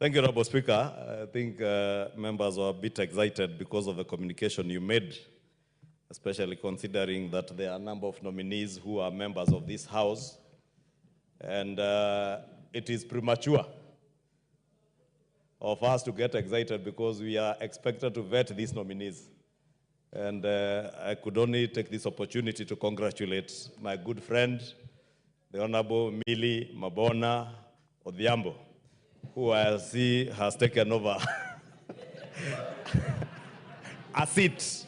Thank you, Honorable Speaker. I think members were a bit excited because of the communication you made, especially considering that there are a number of nominees who are members of this House, and it is premature of us to get excited because we are expected to vet these nominees. And I could only take this opportunity to congratulate my good friend, the Honorable Millie Mabona Odhiambo, who I see has taken over a seat,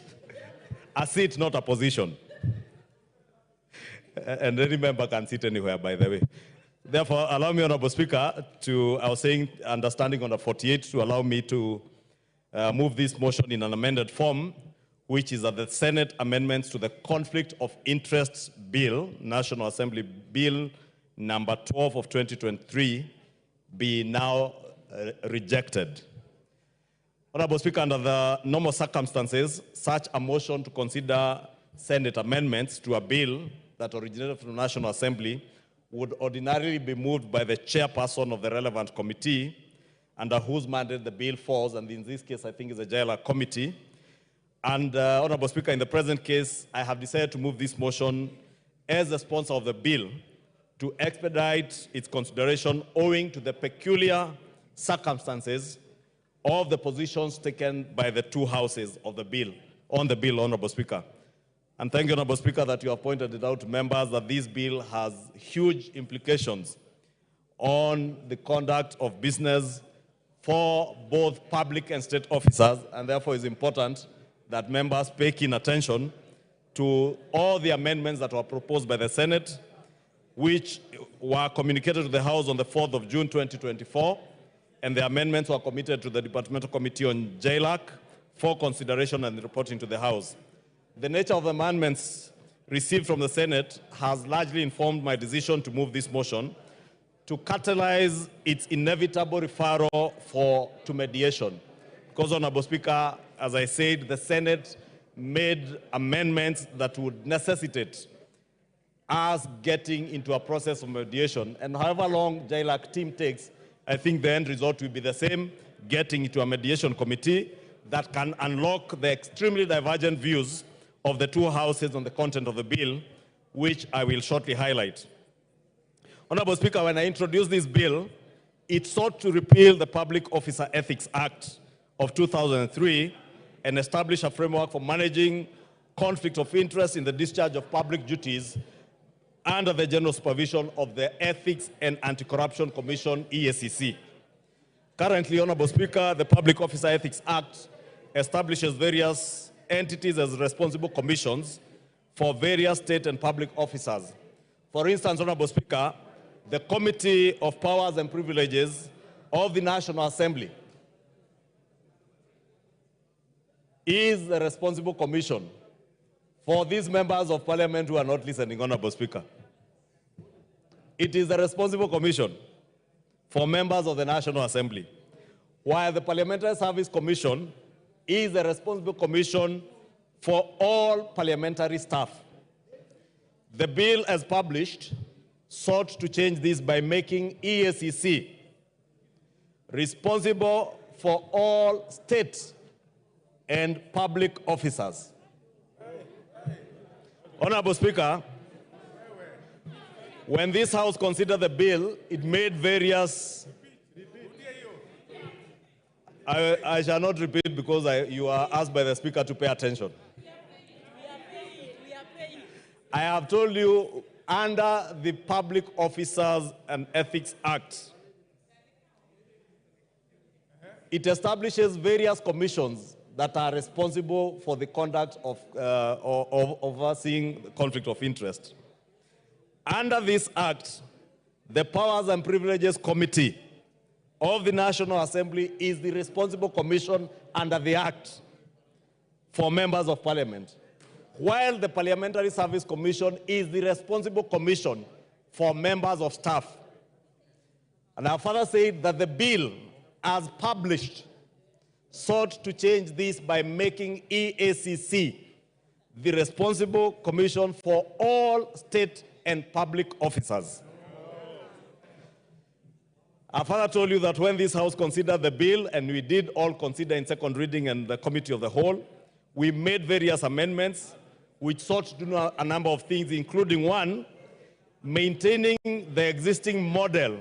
not a position. And any member can sit anywhere, by the way. Therefore, allow me, Honorable Speaker, to, I was saying, understanding under 48, to allow me to move this motion in an amended form, which is that the Senate amendments to the Conflict of Interests Bill, National Assembly Bill number 12 of 2023, be now rejected. Honorable Speaker, under the normal circumstances, such a motion to consider Senate amendments to a bill that originated from the National Assembly would ordinarily be moved by the chairperson of the relevant committee, under whose mandate the bill falls, and in this case, I think it's a JLA committee. And Honorable Speaker, in the present case, I have decided to move this motion as the sponsor of the bill to expedite its consideration owing to the peculiar circumstances of the positions taken by the two houses of the bill, on the bill, Honorable Speaker. And thank you, Honorable Speaker, that you have pointed it out to members that this bill has huge implications on the conduct of business for both public and state officers, and therefore it's important that members pay keen attention to all the amendments that were proposed by the Senate, which were communicated to the House on the 4th of June 2024, and the amendments were committed to the Departmental Committee on JLAC for consideration and reporting to the House. The nature of the amendments received from the Senate has largely informed my decision to move this motion to catalyze its inevitable referral to mediation. Because, Honorable Speaker, as I said, the Senate made amendments that would necessitate us getting into a process of mediation. And however long JLAC team takes, I think the end result will be the same, getting into a mediation committee that can unlock the extremely divergent views of the two houses on the content of the bill, which I will shortly highlight. Honorable Speaker, when I introduced this bill, it sought to repeal the Public Officer Ethics Act of 2003 and establish a framework for managing conflict of interest in the discharge of public duties under the general supervision of the Ethics and Anti-Corruption Commission, EACC. Currently, Honorable Speaker, the Public Officer Ethics Act establishes various entities as responsible commissions for various state and public officers. For instance, Honorable Speaker, the Committee of Powers and Privileges of the National Assembly is the responsible commission for these members of parliament who are not listening, Honorable Speaker. It is the responsible commission for members of the National Assembly, while the Parliamentary Service Commission is the responsible commission for all parliamentary staff. The bill, as published, sought to change this by making EACC responsible for all state and public officers. Honorable Speaker, when this House considered the bill, it made various... I shall not repeat because you are asked by the Speaker to pay attention. I have told you, under the Public Officers and Ethics Act, it establishes various commissions that are responsible for the conduct of overseeing conflict of interest. Under this act, the Powers and Privileges Committee of the National Assembly is the responsible commission under the act for members of parliament, while the Parliamentary Service Commission is the responsible commission for members of staff. And I further said that the bill, as published, sought to change this by making EACC the responsible commission for all state and public officers. I further told you that when this House considered the bill, and we did all consider in second reading and the committee of the whole, we made various amendments which sought to do a number of things, including one, maintaining the existing model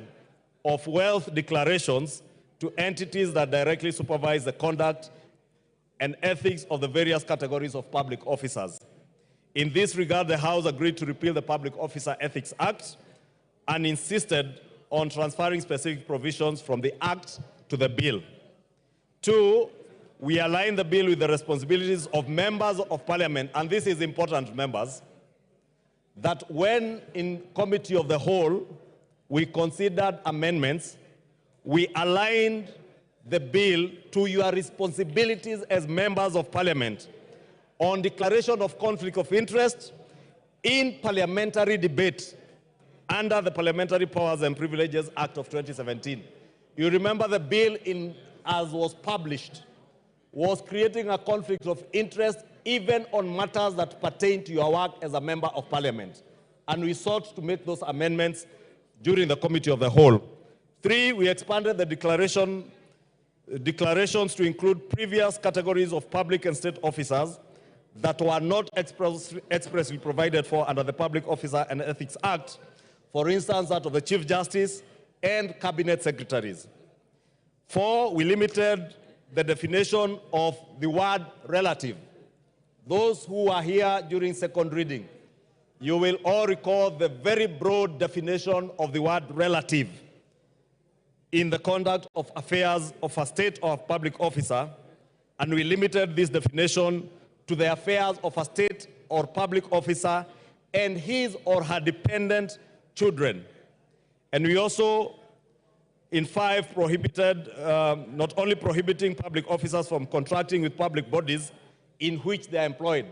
of wealth declarations to entities that directly supervise the conduct and ethics of the various categories of public officers. In this regard, the House agreed to repeal the Public Officer Ethics Act and insisted on transferring specific provisions from the Act to the bill. Two, we align the bill with the responsibilities of members of Parliament, and this is important, members, that when in committee of the whole we considered amendments, we aligned the bill to your responsibilities as members of Parliament on declaration of conflict of interest in parliamentary debate under the Parliamentary Powers and Privileges Act of 2017. You remember the bill, as was published, was creating a conflict of interest even on matters that pertain to your work as a member of Parliament. And we sought to make those amendments during the committee of the whole. Three, we expanded the declarations to include previous categories of public and state officers that were not expressly provided for under the Public Officer and Ethics Act, for instance, that of the Chief Justice and Cabinet Secretaries. Four, we limited the definition of the word relative. Those who are here during second reading, you will all recall the very broad definition of the word relative in the conduct of affairs of a state or public officer, and we limited this definition to the affairs of a state or public officer and his or her dependent children. And we also, in 5, prohibited, not only prohibiting public officers from contracting with public bodies in which they are employed.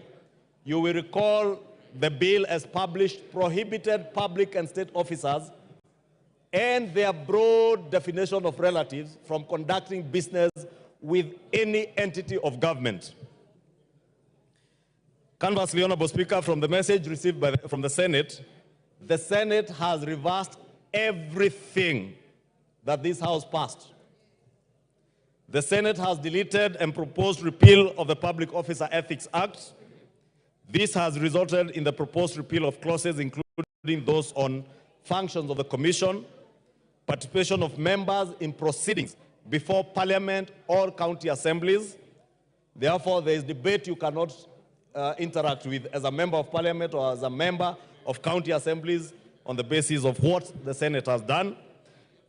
You will recall the bill as published prohibited public and state officers and their broad definition of relatives from conducting business with any entity of government. Conversely, Honorable Speaker, from the message received from the Senate has reversed everything that this House passed. The Senate has deleted and proposed repeal of the Public Officer Ethics Act. This has resulted in the proposed repeal of clauses including those on functions of the Commission, participation of members in proceedings before Parliament or county assemblies. Therefore, there is debate you cannot interact with as a member of Parliament or as a member of county assemblies on the basis of what the Senate has done.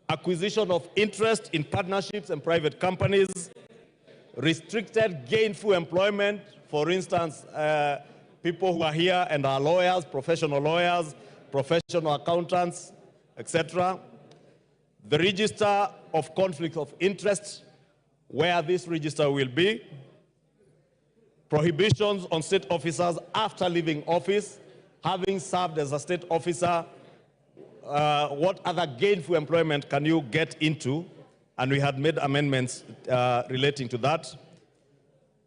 Acquisition of interest in partnerships and private companies, restricted gainful employment, for instance, people who are here and are lawyers, professional accountants, etc. The register of conflict of interest, where this register will be. Prohibitions on state officers after leaving office, having served as a state officer, what other gainful employment can you get into? And we had made amendments relating to that.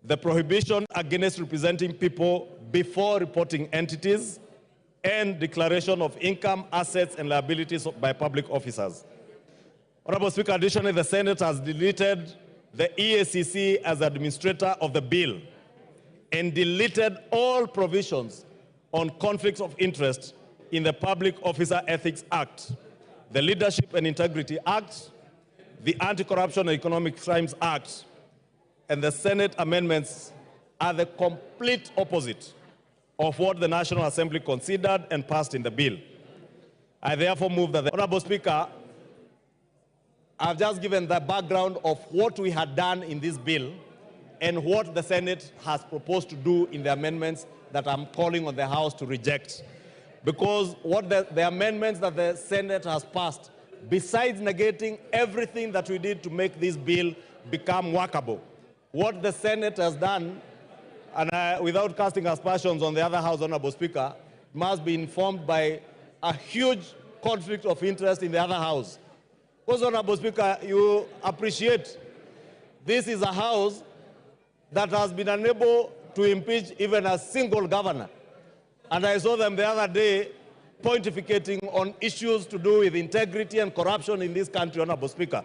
The prohibition against representing people before reporting entities, and declaration of income, assets, and liabilities by public officers. Honorable Speaker, additionally, the Senate has deleted the EACC as administrator of the bill and deleted all provisions on conflicts of interest in the Public Officer Ethics Act, the Leadership and Integrity Act, the Anti-Corruption and Economic Crimes Act, and the Senate amendments are the complete opposite of what the National Assembly considered and passed in the bill. I therefore move that the Honorable Speaker, I've just given the background of what we had done in this bill and what the Senate has proposed to do in the amendments that I'm calling on the House to reject. Because what the amendments that the Senate has passed, besides negating everything that we did to make this bill become workable, what the Senate has done, and without casting aspersions on the other House, Honorable Speaker, must be informed by a huge conflict of interest in the other House. Because, Honorable Speaker, you appreciate this is a House that has been unable to impeach even a single governor. And I saw them the other day pontificating on issues to do with integrity and corruption in this country, Honorable Speaker.